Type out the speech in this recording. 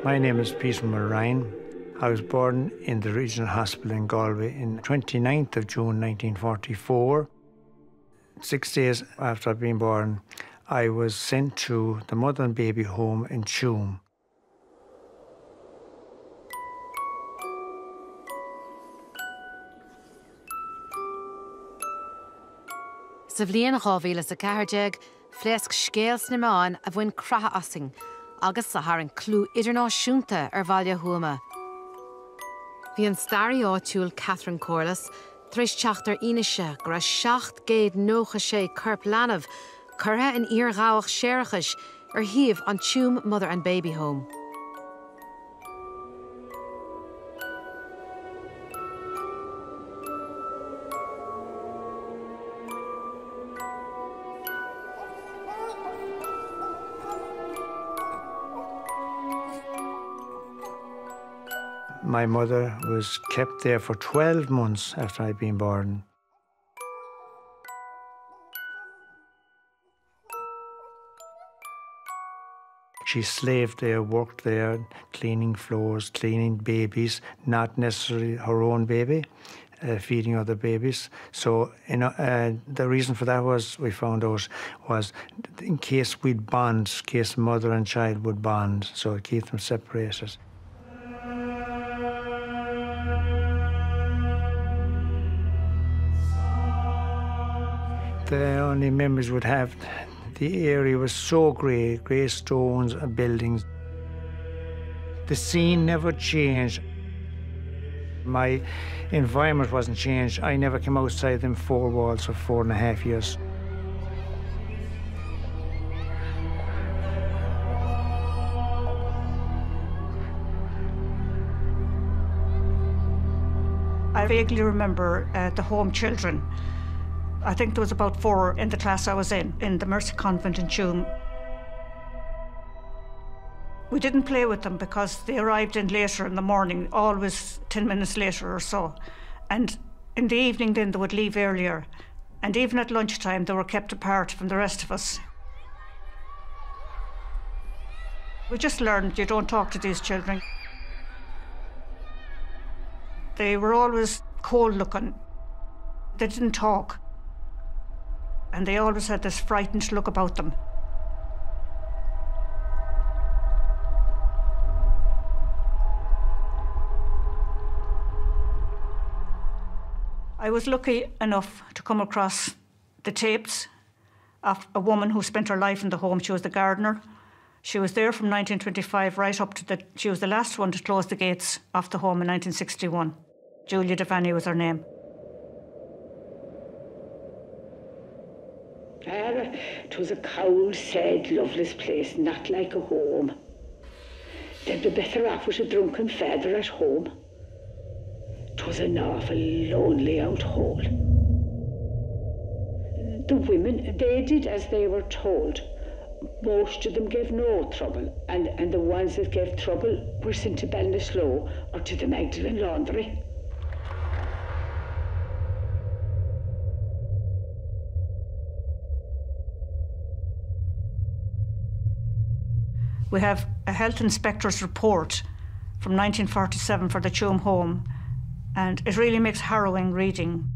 My name is Peter Mulrine. I was born in the Regional Hospital in Galway on 29th of June 1944. 6 days after I'd been born, I was sent to the mother and baby home in Tuam. Sa bhliain rábhíle sa ceithreaig, phléasc scéals na meáin a bhain crutha asing, agus sa tharraing clú idirnáisiúnta ar bhaile thuama. Bhí an starí áitiúil Catherine Corliss tar éis teachtar Ionaise go raibh 796 corp leanamh curtha in iarghabhach séarachais ar thaobh an Tuam Mother and Baby Home. My mother was kept there for 12 months after I'd been born. She slaved there, worked there, cleaning floors, cleaning babies, not necessarily her own baby, feeding other babies. So the reason for that was, we found out, was in case we'd bond, in case mother and child would bond, so to keep them separated. The only memories would have, the area was so grey stones and buildings. The scene never changed. My environment wasn't changed. I never came outside them 4 walls for 4.5 years. I vaguely remember the home children. I think there was about 4 in the class I was in the Mercy Convent in Tuam. We didn't play with them because they arrived in later in the morning, always 10 minutes later or so. And in the evening then they would leave earlier. And even at lunchtime they were kept apart from the rest of us. We just learned you don't talk to these children. They were always cold looking. They didn't talk. And they always had this frightened look about them. I was lucky enough to come across the tapes of a woman who spent her life in the home. She was the gardener. She was there from 1925 right up to she was the last one to close the gates of the home in 1961. Julia Devaney was her name. It was a cold, sad, loveless place, not like a home. They'd be better off with a drunken father at home. 'Twas an awful lonely out hole. The women, they did as they were told. Most of them gave no trouble, and the ones that gave trouble were sent to Ballinasloe or to the Magdalen Laundry. We have a health inspector's report from 1947 for the Tuam home, and it really makes harrowing reading.